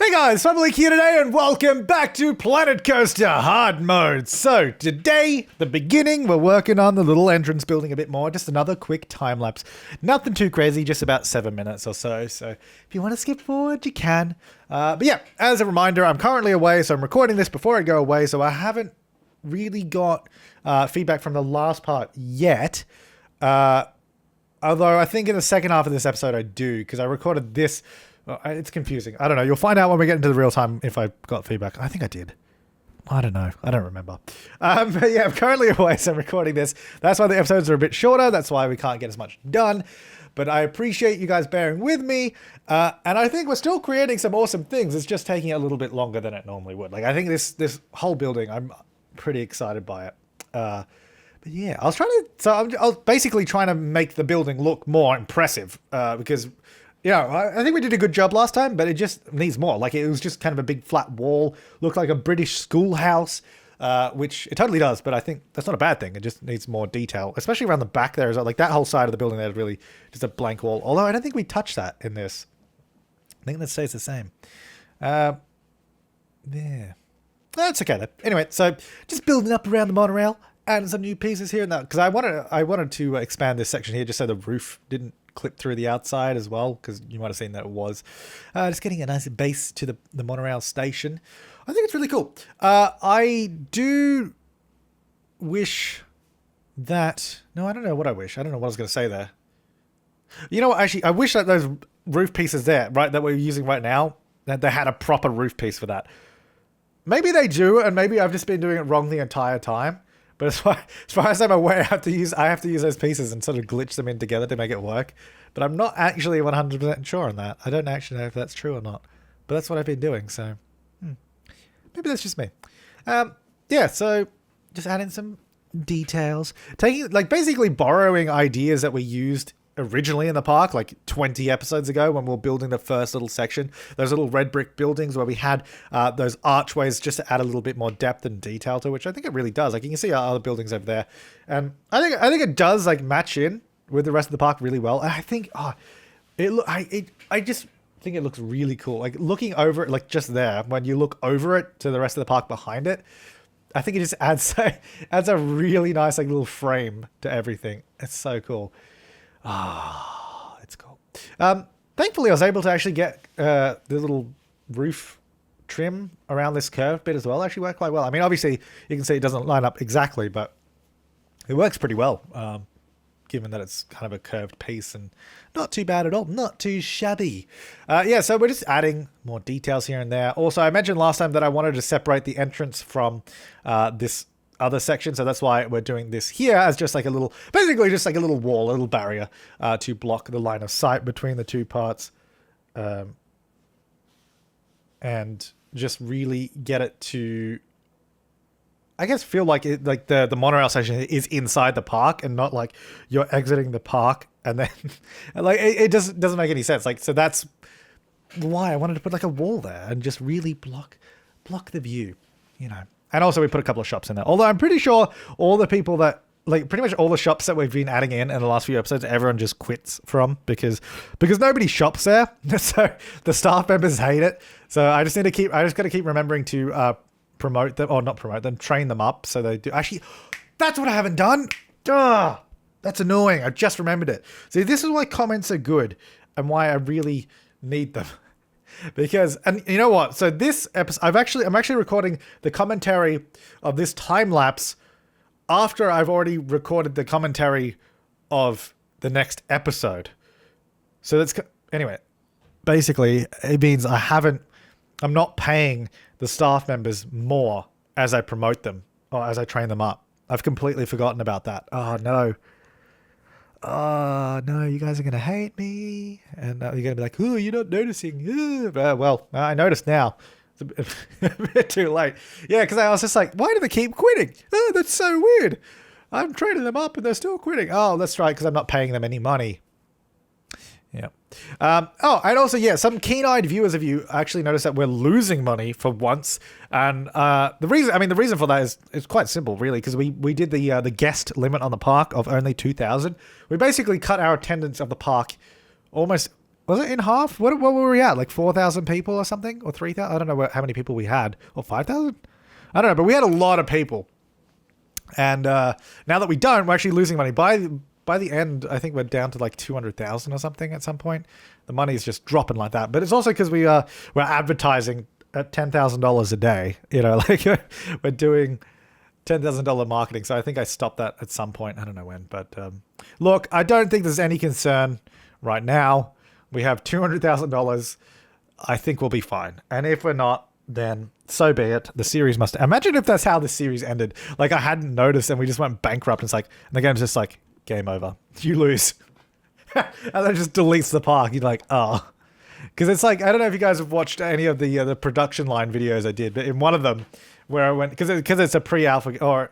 Hey guys, Flabaliki here today and welcome back to Planet Coaster Hard Mode. So today, the beginning, we're working on the little entrance building a bit more. Just another quick time lapse. Nothing too crazy, just about 7 minutes or so. So if you want to skip forward, you can. But yeah, as a reminder, I'm currently away, so I'm recording this before I go away. So I haven't really got feedback from the last part yet. Although I think in the second half of this episode I do, because I recorded this. It's confusing. I don't know. You'll find out when we get into the real time if I got feedback. I think I did. I don't know. I don't remember. But yeah, I'm currently away, so I'm recording this. That's why the episodes are a bit shorter. That's why we can't get as much done. But I appreciate you guys bearing with me. And I think we're still creating some awesome things. It's just taking a little bit longer than it normally would. Like, I think this whole building, I'm pretty excited by it. But yeah, I was basically trying to make the building look more impressive because... Yeah, I think we did a good job last time, but it just needs more. Like, it was just kind of a big flat wall, looked like a British schoolhouse, which it totally does, but I think that's not a bad thing. It just needs more detail, especially around the back there. Like, that whole side of the building there is really just a blank wall. Although I don't think we touched that in this. I think that stays the same. Yeah. That's okay, though. Anyway, so just building up around the monorail, adding some new pieces here and that, because I wanted to expand this section here just so the roof didn't clip through the outside as well, because you might have seen that it was just getting a nice base to the monorail station. I think it's really cool. I do wish that... No, I don't know what I wish. I don't know what I was going to say there. You know what? Actually, I wish that those roof pieces there, right, that we're using right now, that they had a proper roof piece for that. Maybe they do, and maybe I've just been doing it wrong the entire time. But as far as I'm aware, I have to use those pieces and sort of glitch them in together to make it work. But I'm not actually 100% sure on that. I don't actually know if that's true or not. But that's what I've been doing, so maybe that's just me. Yeah, so just adding some details, basically borrowing ideas that we used originally in the park, like 20 episodes ago when we were building the first little section, those little red brick buildings where we had those archways just to add a little bit more depth and detail to, which I think it really does. Like, you can see our other buildings over there, and I think it does like match in with the rest of the park really well. And I think I just think it looks really cool. Like, looking over it, like just there, when you look over it to the rest of the park behind it, I think it just adds a really nice like little frame to everything. It's so cool. It's cool. Thankfully, I was able to actually get the little roof trim around this curved bit as well. Actually worked quite well. I mean, obviously, you can see it doesn't line up exactly, but it works pretty well, given that it's kind of a curved piece and not too bad at all. Not too shabby. Yeah, so we're just adding more details here and there. Also, I mentioned last time that I wanted to separate the entrance from this other section, so that's why we're doing this here as just like a little, basically just like a little wall, a little barrier to block the line of sight between the two parts, and just really get it to, I guess, feel like it, like the monorail station is inside the park and not like you're exiting the park and then like it doesn't make any sense. Like, so that's why I wanted to put like a wall there and just really block the view, you know. And also we put a couple of shops in there. Although I'm pretty sure all the people that, like, pretty much all the shops that we've been adding in the last few episodes, everyone just quits from because nobody shops there. So the staff members hate it. So I just got to keep remembering to promote them, or not promote them, train them up so they do. Actually, that's what I haven't done. That's annoying. I just remembered it. See, this is why comments are good and why I really need them. Because, and you know what? So this episode, I'm actually recording the commentary of this time lapse after I've already recorded the commentary of the next episode. So that's, anyway, basically it means I'm not paying the staff members more as I promote them or as I train them up. I've completely forgotten about that. Oh no. Oh, no, you guys are going to hate me. And you're going to be like, oh, you're not noticing. Well, I noticed now. It's a bit too late. Yeah, because I was just like, why do they keep quitting? Oh, that's so weird. I'm training them up and they're still quitting. Oh, that's right, because I'm not paying them any money. Yeah. And also, yeah, some keen-eyed viewers of you actually noticed that we're losing money for once. And the reason for that is quite simple, really, because we did the guest limit on the park of only 2,000. We basically cut our attendance of the park almost Was it in half? What were we at? Like 4,000 people or something? Or 3,000? I don't know how many people we had. Or 5,000? I don't know, but we had a lot of people. And now that we don't, we're actually losing money. By the end, I think we're down to like 200,000 or something at some point. The money is just dropping like that. But it's also because we're advertising at $10,000 a day. You know, like we're doing $10,000 marketing. So I think I stopped that at some point. I don't know when. But look, I don't think there's any concern right now. We have $200,000. I think we'll be fine. And if we're not, then so be it. The series must... Imagine if that's how the series ended. Like, I hadn't noticed and we just went bankrupt. And it's like... And the game's just like, game over. You lose. And then it just deletes the park. You're like, oh. Because it's like... I don't know if you guys have watched any of the production line videos I did. But in one of them, where I went... Because it's a pre-alpha... Or...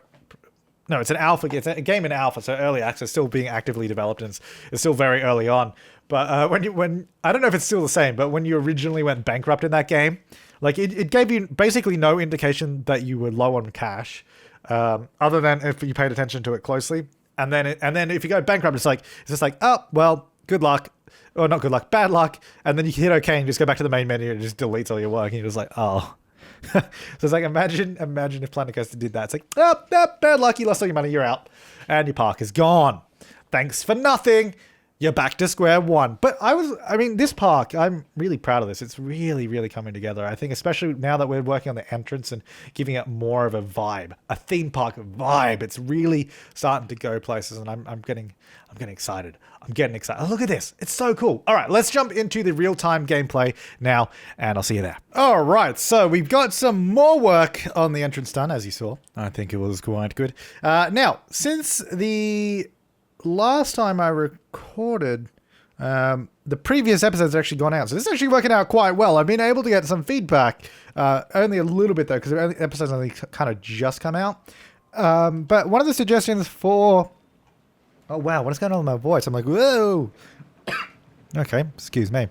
No, it's an alpha. It's a game in alpha, so early access, still being actively developed, and it's still very early on. But when I don't know if it's still the same, but when you originally went bankrupt in that game, like it gave you basically no indication that you were low on cash, other than if you paid attention to it closely. And then if you go bankrupt, it's just like, oh well, good luck, or not good luck, bad luck. And then you hit OK and just go back to the main menu and it just deletes all your work, and you're just like, oh. So it's like, imagine if Planet Coaster did that. It's like, oh, bad luck, you lost all your money, you're out. And your park is gone. Thanks for nothing. You're back to square one. But this park, I'm really proud of this. It's really, really coming together. I think especially now that we're working on the entrance and giving it more of a vibe, a theme park vibe. It's really starting to go places, and I'm getting excited. I'm getting excited. Oh, look at this. It's so cool. All right, let's jump into the real-time gameplay now, and I'll see you there. All right, so we've got some more work on the entrance done, as you saw. I think it was quite good. Now, since the last time I recorded, the previous episodes have actually gone out. So this is actually working out quite well. I've been able to get some feedback, only a little bit though, because the episodes only kind of just come out. But one of the suggestions for... Oh wow, what is going on with my voice? I'm like, whoa! Okay, excuse me.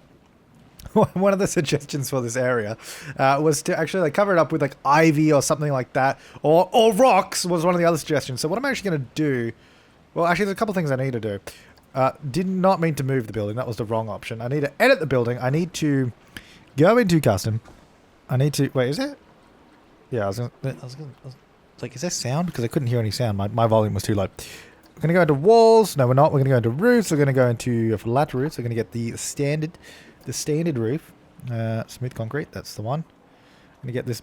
One of the suggestions for this area was to actually like cover it up with like ivy or something like that. Or rocks was one of the other suggestions. So what I'm actually going to do... Well, actually, there's a couple things I need to do. Did not mean to move the building. That was the wrong option. I need to edit the building. I need to go into custom. I need to... Wait, is it? Yeah, I was like, is there sound? Because I couldn't hear any sound. My volume was too low. We're going to go into walls. No, we're not. We're going to go into roofs. We're going to go into flat roofs. We're going to get the standard roof. Smooth concrete. That's the one. I'm going to get this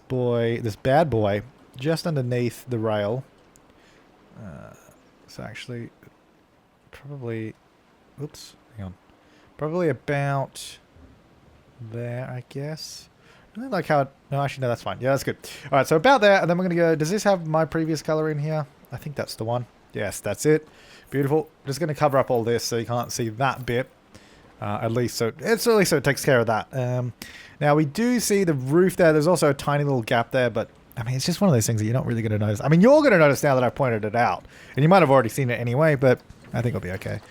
bad boy, just underneath the rail. So actually, probably, oops, hang on. Probably about there, I guess. I don't like how it, no, actually, no, that's fine. Yeah, that's good. All right, so about there, and then we're going to go, does this have my previous color in here? I think that's the one. Yes, that's it. Beautiful. Just going to cover up all this so you can't see that bit. At least so it takes care of that. Now, we do see the roof there. There's also a tiny little gap there, but I mean, it's just one of those things that you're not really going to notice. I mean, you're going to notice now that I've pointed it out. And you might have already seen it anyway, but I think it'll be okay.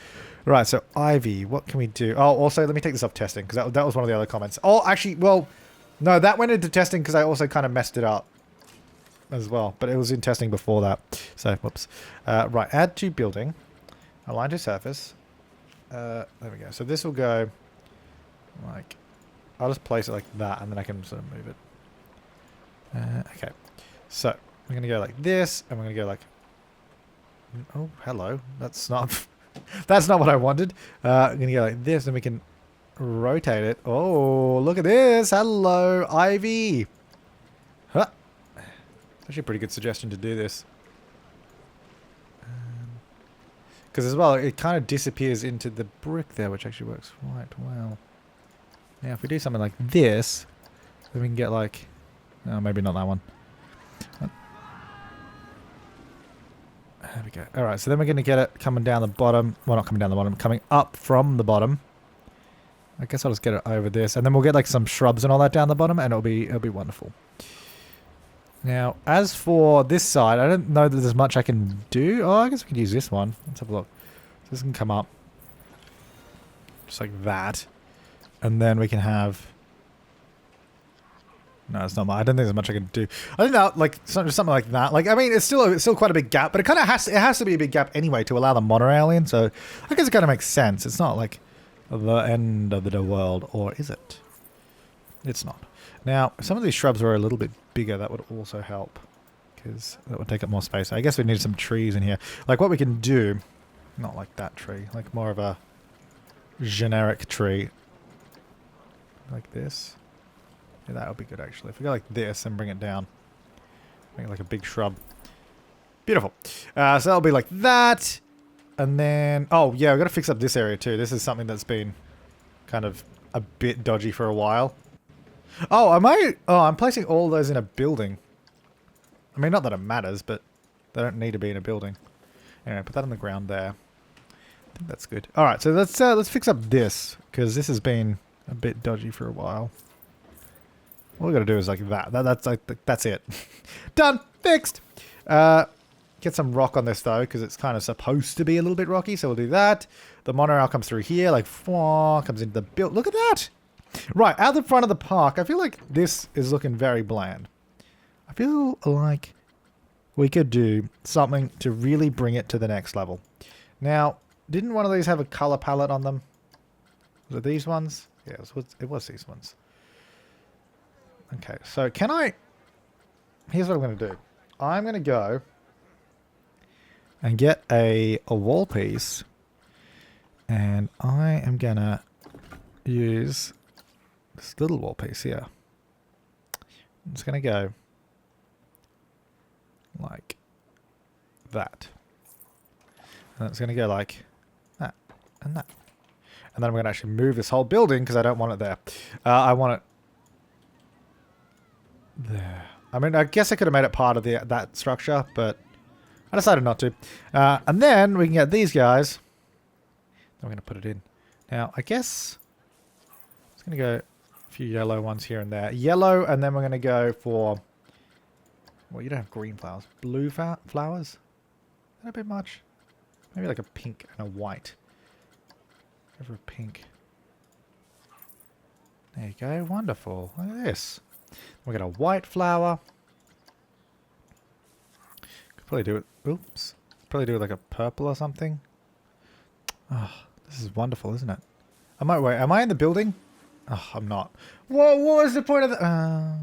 Right, so ivy, what can we do? Oh, also, let me take this off testing, because that was one of the other comments. Oh, actually, well, no, that went into testing because I also kind of messed it up as well. But it was in testing before that. So, whoops. Right, add to building. Align to surface. There we go. So this will go like... I'll just place it like that, and then I can sort of move it. Okay, so we're going to go like this, and we're going to go like... Oh, hello. That's not... that's not what I wanted. I'm going to go like this, and we can rotate it. Oh, look at this. Hello, ivy. Huh. It's actually a pretty good suggestion to do this. Because as well, it kind of disappears into the brick there, which actually works quite well. Now, if we do something like this, then we can get like... Oh, maybe not that one. There we go. Alright, so then we're going to get it coming down the bottom. Well, not coming down the bottom, coming up from the bottom. I guess I'll just get it over this. And then we'll get like some shrubs and all that down the bottom, and it'll be wonderful. Now, as for this side, I don't know that there's much I can do. Oh, I guess we can use this one. Let's have a look. So this can come up. Just like that. And then we can have... No, it's not much. I don't think there's much I can do. I think that, like, something like that. Like, I mean, it's still quite a big gap, but it kind of has to be a big gap anyway to allow the monorail in. So I guess it kind of makes sense. It's not like the end of the world. Or is it? It's not. Now, if some of these shrubs were a little bit bigger, that would also help. Because that would take up more space. I guess we need some trees in here. Like what we can do... Not like that tree. Like more of a generic tree. Like this. Yeah, that would be good actually. If we go like this and bring it down. Make it like a big shrub. Beautiful. So that'll be like that. And then... Oh, yeah, we've got to fix up this area too. This is something that's been kind of a bit dodgy for a while. Oh, I'm placing all those in a building. I mean, not that it matters, but they don't need to be in a building. Anyway, put that on the ground there. I think that's good. All right, so let's fix up this because this has been a bit dodgy for a while. All we got to do is like that. That's it. Done. Fixed. Get some rock on this though because it's kind of supposed to be a little bit rocky. So we'll do that. The monorail comes through here, like comes into the build. Look at that. Right out the front of the park. I feel like this is looking very bland. I feel like we could do something to really bring it to the next level. Now, didn't one of these have a color palette on them? Was it these ones? Yeah, it was these ones. Okay, so can I... Here's what I'm going to do. I'm going to go and get a wall piece. And I am going to use this little wall piece here. I'm just going to go like that. And it's going to go like that and that. And then I'm going to actually move this whole building because I don't want it there. I want it there. I mean, I guess I could have made it part of that structure, but I decided not to. And then we can get these guys. Then we're going to put it in. Now, I guess it's going to go a few yellow ones here and there. Yellow, and then we're going to go for... Well, you don't have green flowers. Blue flowers? Is that a bit much? Maybe like a pink and a white. Go for a pink. There you go. Wonderful. Look at this. We got a white flower. Could probably do it. Oops. Probably do it like a purple or something. Oh, this is wonderful, isn't it? Am I in the building? Oh, I'm not. What was the point of the...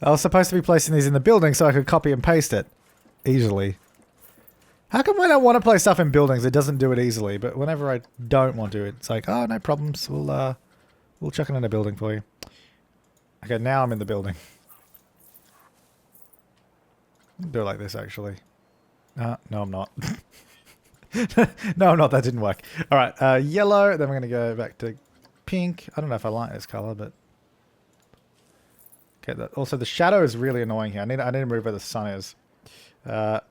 I was supposed to be placing these in the building so I could copy and paste it easily. How come when I want to place stuff in buildings, it doesn't do it easily, but whenever I don't want to, it's like, oh, no problems. We'll chuck it in a building for you. Okay, now I'm in the building. Do it like this, actually. No, I'm not. No, I'm not. That didn't work. All right, yellow. Then we're going to go back to pink. I don't know if I like this color, but... Okay, also the shadow is really annoying here. I need to move where the sun is.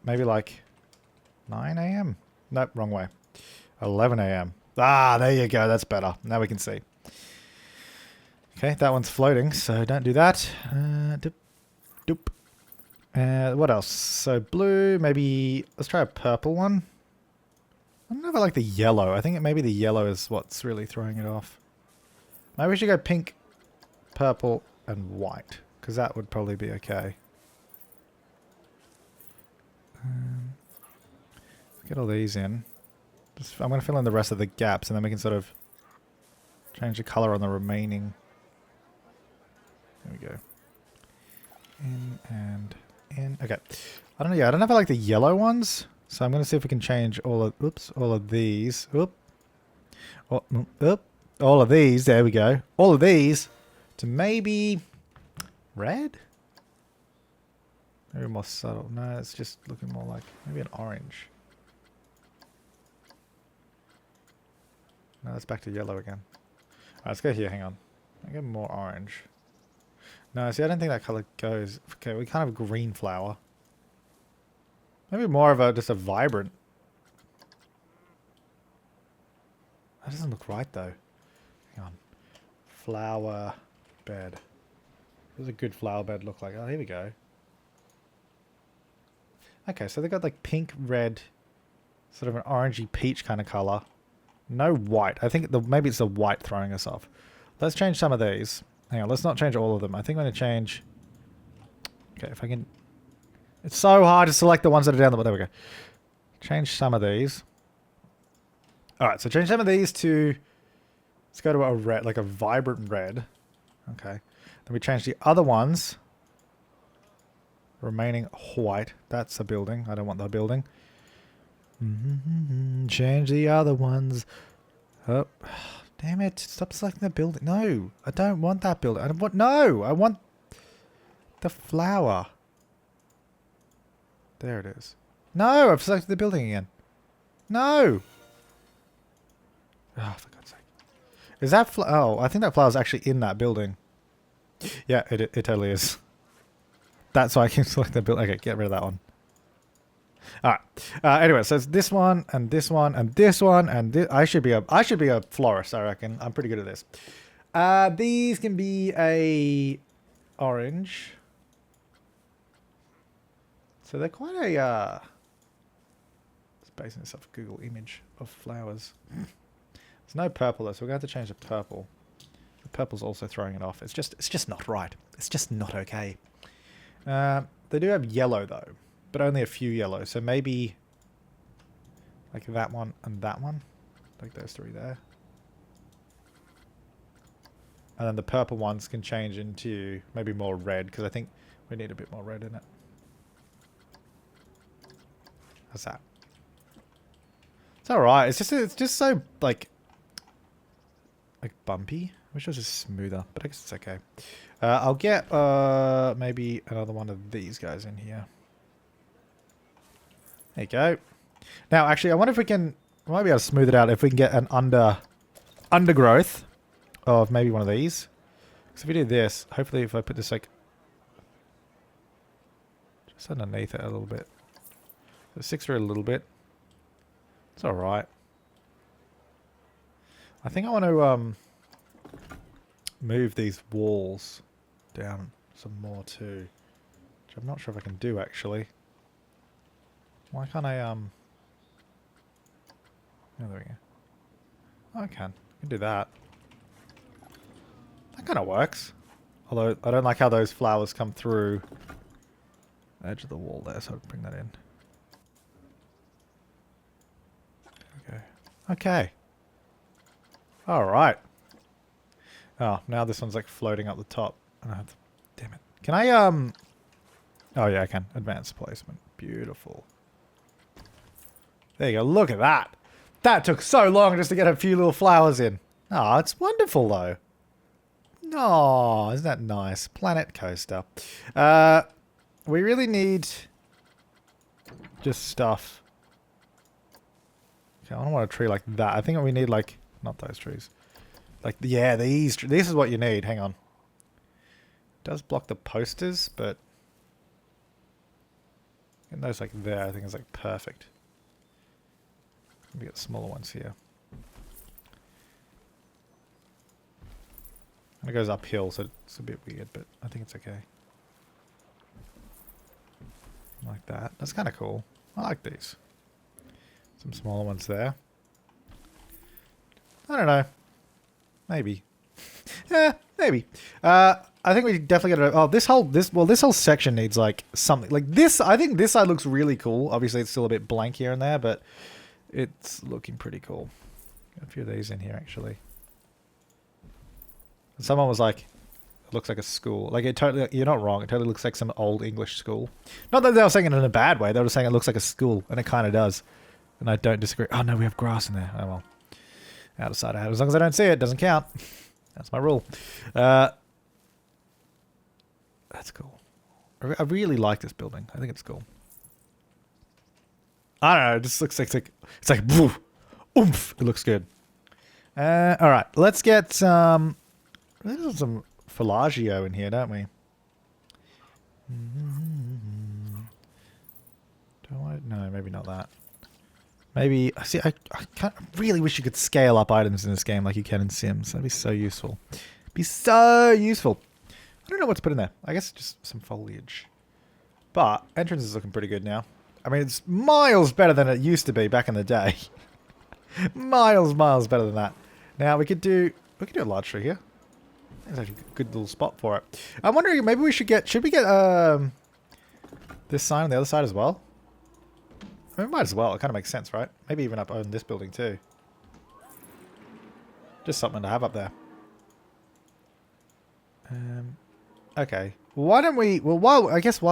Maybe like 9 a.m. Nope, wrong way. 11 a.m. Ah, there you go. That's better. Now we can see. Okay, that one's floating, so don't do that. Doop, doop. What else? So blue, maybe... Let's try a purple one. I don't know if I like the yellow. I think maybe the yellow is what's really throwing it off. Maybe we should go pink, purple, and white, because that would probably be okay. Get all these in. I'm going to fill in the rest of the gaps, and then we can sort of change the color on the remaining. There we go. In and in. Okay. I don't know. Yeah, I don't know if I like the yellow ones, so I'm going to see if we can change all of. Oops, all of these. Oop. Oh, oop. All of these. There we go. All of these. To maybe red? Maybe more subtle. No, it's just looking more like maybe an orange. No, that's back to yellow again. Alright, let's go here. Hang on. I get more orange. No, see, I don't think that color goes. Okay, we can't have a green flower. Maybe more of just a vibrant. That doesn't look right though. Hang on. Flower bed. What does a good flower bed look like? Oh, here we go. Okay, so they got like pink, red, sort of an orangey peach kind of color. No white. I think maybe it's the white throwing us off. Let's change some of these. Hang on, let's not change all of them. I think I'm going to change... Okay, if I can... It's so hard to select the ones that are down the... There we go. Change some of these. All right, so change some of these to, let's go to a red, like a vibrant red. Okay. Then we change the other ones, remaining white. That's a building. I don't want that building. Change the other ones. Oh, damn it. Stop selecting the building. No, I don't want that building. I don't want, no, I want the flower. There it is. No, I've selected the building again. No. Oh, for God's sake. Is that oh, I think that flower's actually in that building. Yeah, it totally is. That's why I can select the building. Okay, get rid of that one. All right. Anyway, so it's this one and this one and this one and this. I should be a florist, I reckon. I'm pretty good at this. These can be a orange. So they're quite a just basing this off a Google image of flowers. There's no purple though, so we're going to have to change the purple. The purple's also throwing it off. It's just not right. It's just not okay. They do have yellow though, but only a few yellow. So maybe like that one and that one, like those three there. And then the purple ones can change into maybe more red because I think we need a bit more red in it. How's that? It's alright. It's just so like bumpy. I wish it was just smoother, but I guess it's okay. I'll get maybe another one of these guys in here. There you go. Now, actually, I wonder if we might be able to smooth it out if we can get an undergrowth of maybe one of these. So if we do this, hopefully if I put this like just underneath it a little bit. So six through a little bit. It's alright. I think I want to move these walls down some more too. Which I'm not sure if I can do actually. Why can't I oh, there we go. Oh, I can do that. That kind of works. Although I don't like how those flowers come through the edge of the wall there, so I'll bring that in. Okay. Alright. Oh, now this one's like floating up the top. And I have to, damn it. Can I, oh yeah, I can. Advanced placement. Beautiful. There you go. Look at that. That took so long just to get a few little flowers in. Oh, it's wonderful though. Oh, isn't that nice? Planet coaster. We really need just stuff. Okay, I don't want a tree like that. I think we need like, not those trees. Like, yeah, this is what you need. Hang on. It does block the posters, but getting those like there, I think is like perfect. We get smaller ones here. And it goes uphill, so it's a bit weird, but I think it's okay. Like that. That's kind of cool. I like these. Some smaller ones there. I don't know. Maybe. Yeah, maybe. I think we definitely got to. Oh, this whole section needs like something like this. I think this side looks really cool. Obviously, it's still a bit blank here and there, but it's looking pretty cool. Got a few of these in here actually. And someone was like, "It looks like a school." Like it totally. You're not wrong. It totally looks like some old English school. Not that they were saying it in a bad way. They were saying it looks like a school, and it kind of does. And I don't disagree. Oh no, we have grass in there. Oh well. Out of sight, out. As long as I don't see it, doesn't count. That's my rule. That's cool. I really like this building. I think it's cool. I don't know. It just looks like it's like woof, oomph. It looks good. All right, let's get some Flabaliki in here, don't we? No, maybe not that. Maybe, see, I really wish you could scale up items in this game like you can in Sims. That'd be so useful. Be so useful. I don't know what to put in there. I guess just some foliage. But entrance is looking pretty good now. I mean, it's miles better than it used to be back in the day. miles better than that. Now we could do a large tree here. That's actually a good little spot for it. I'm wondering, maybe we should we get this sign on the other side as well? I mean, might as well. It kind of makes sense, right? Maybe even up on this building too. Just something to have up there. Okay. Why don't we... Well, while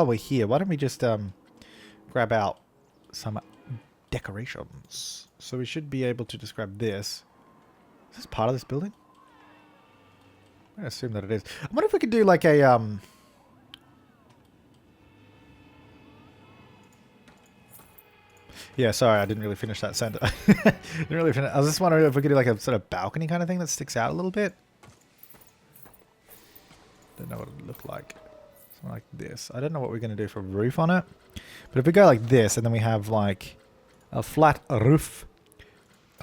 we're here, why don't we just grab out some decorations. So we should be able to just grab this. Is this part of this building? I assume that it is. I wonder if we could do like a... Yeah, sorry, I didn't really finish that sentence. Didn't really finish. I was just wondering if we could do like a sort of balcony kind of thing that sticks out a little bit. Don't know what it would look like. Something like this. I don't know what we're going to do for a roof on it. But if we go like this, and then we have like a flat roof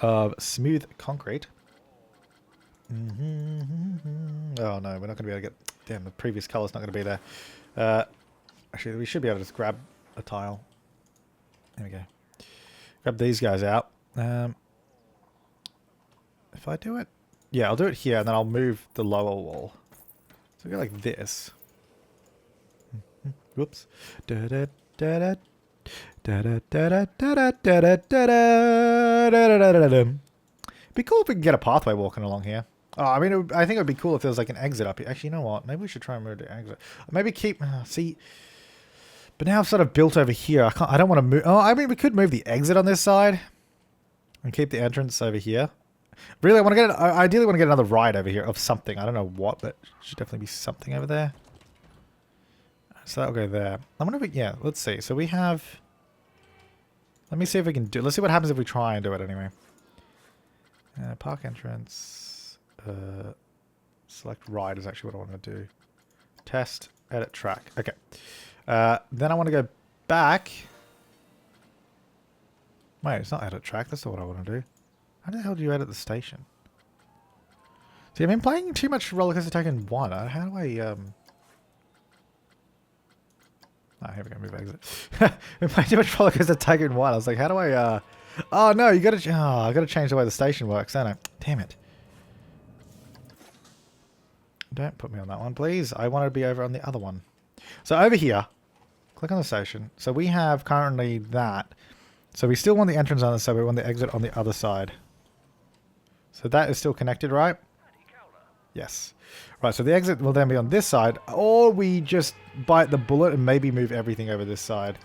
of smooth concrete. Oh no, we're not going to be able to get... Damn, the previous color's not going to be there. Actually, we should be able to just grab a tile. There we go. Grab these guys out. If I do it... Yeah, I'll do it here, and then I'll move the lower wall. So we go like this. Whoops. Be cool if we could get a pathway walking along here. Oh, I mean, I think it would be cool if there was like an exit up here. Actually, you know what? Maybe we should try and move the exit. Maybe keep... see... But now I've sort of built over here. I don't want to move... Oh, I mean, we could move the exit on this side. And keep the entrance over here. Really, I ideally want to get another ride over here of something. I don't know what, but should definitely be something over there. So that'll go there. I wonder if we... Yeah, let's see. So we have... Let me see if we can do... Let's see what happens if we try and do it anyway. Park entrance. Select ride is actually what I want to do. Test. Edit track. Okay. Then I want to go back. Wait, it's not edit track. That's not what I want to do. How the hell do you edit the station? See, I've been playing too much Roller Coaster Tycoon 1. How do I... Oh, here we go. Move exit. I've been playing too much Roller Coaster Tycoon 1. I was like, how do I... Oh, no. You got to... Oh, I got to change the way the station works, don't I? Damn it. Don't put me on that one, please. I want to be over on the other one. So over here, click on the station. So we have currently that. So we still want the entrance on this side, but we want the exit on the other side. So that is still connected, right? Yes. Right, so the exit will then be on this side, or we just bite the bullet and maybe move everything over this side.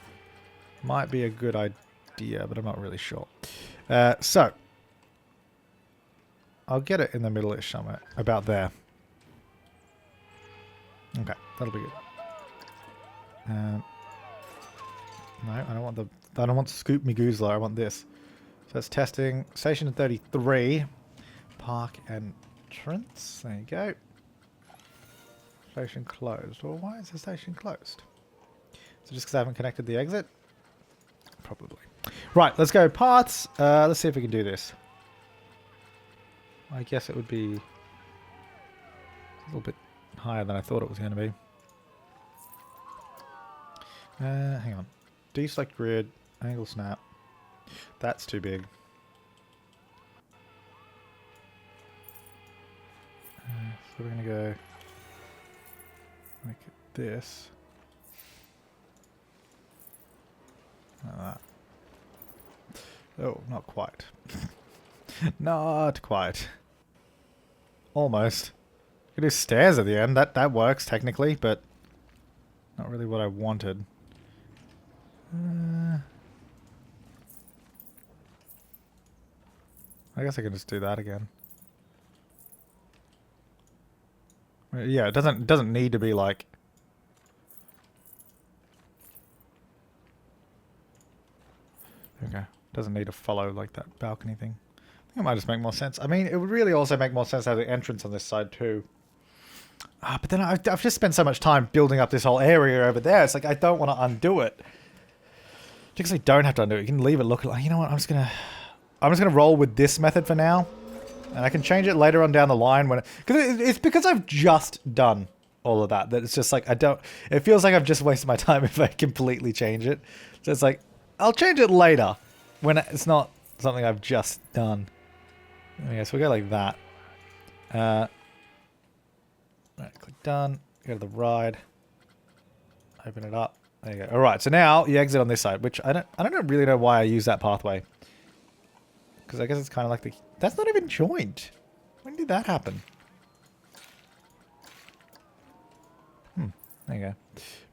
Might be a good idea, but I'm not really sure. So, I'll get it in the middle-ish somewhere, about there. Okay, that'll be good. No, I don't want the... I don't want Scoop Me Goozler, I want this. So it's testing. Station 33. Park entrance. There you go. Station closed. Well, why is the station closed? So just because I haven't connected the exit? Probably. Right, let's go paths. Let's see if we can do this. I guess it would be a little bit higher than I thought it was going to be. Hang on. Deselect grid. Angle snap. That's too big. So we're going to go make it this. Like that. Oh, not quite. Not quite. Almost. You can do stairs at the end. That works technically, but not really what I wanted. I guess I can just do that again. Yeah, it doesn't need to be like... Okay. Doesn't need to follow like that balcony thing. I think it might just make more sense. I mean, it would really also make more sense to have the entrance on this side too. But then I've just spent so much time building up this whole area over there. It's like I don't want to undo it. Because I don't have to undo it. You can leave it look like... You know what? I'm just gonna roll with this method for now. And I can change it later on down the line when... It's because I've just done all of that. That it's just like, I don't... It feels like I've just wasted my time if I completely change it. So it's like, I'll change it later. When it's not something I've just done. Okay, so we go like that. Right, click done. Go to the ride. Open it up. There you go. Alright, so now you exit on this side, which I don't really know why I use that pathway. Because I guess it's kind of like the... That's not even joined. When did that happen? There you go.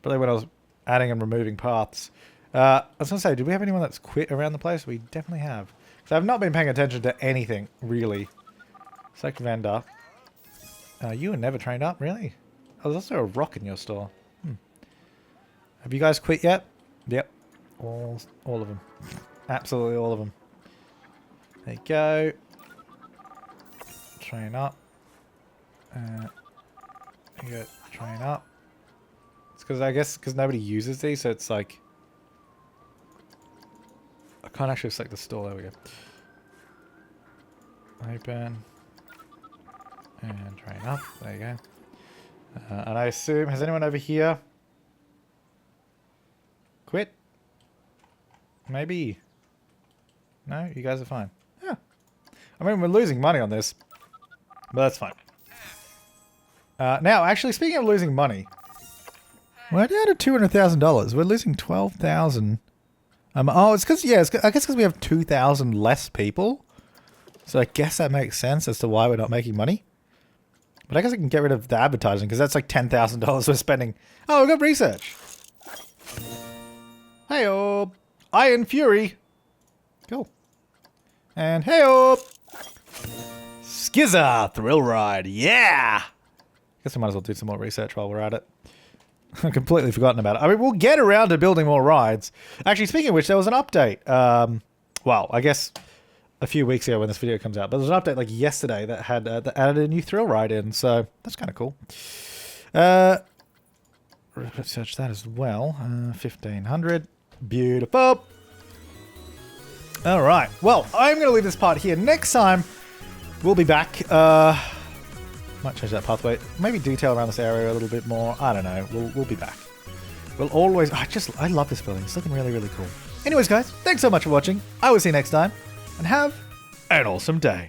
Probably when I was adding and removing paths. I was going to say, do we have anyone that's quit around the place? We definitely have. So I've not been paying attention to anything, really. Select vendor. You were never trained up, really? Oh, there's also a rock in your store. Have you guys quit yet? Yep. All of them. Absolutely all of them. There you go. Train up. There you go. Train up. It's because I guess because nobody uses these, so it's like I can't actually select the store. There we go. Open and train up. There you go. And I assume has anyone over here quit? Maybe. No, you guys are fine. Yeah. I mean, we're losing money on this, but that's fine. Now, actually, speaking of losing money. We're down to $200,000. We're losing 12,000. Oh, it's because I guess because we have 2,000 less people. So I guess that makes sense as to why we're not making money. But I guess I can get rid of the advertising because that's like $10,000 we're spending. Oh, we've got research. Hey-oh, Iron Fury. Cool. And hey-oh, Skizzer Thrill Ride. Yeah. Guess we might as well do some more research while we're at it. I've completely forgotten about it. I mean, we'll get around to building more rides. Actually, speaking of which, there was an update. Well, I guess a few weeks ago when this video comes out. But there was an update like yesterday that had that added a new thrill ride in. So that's kind of cool. Research that as well. 1,500. Beautiful. All right. Well, I'm going to leave this part here. Next time, we'll be back. Might change that pathway. Maybe detail around this area a little bit more. I don't know. We'll be back. We'll always... I love this building. It's looking really, really cool. Anyways, guys, thanks so much for watching. I will see you next time. And have an awesome day.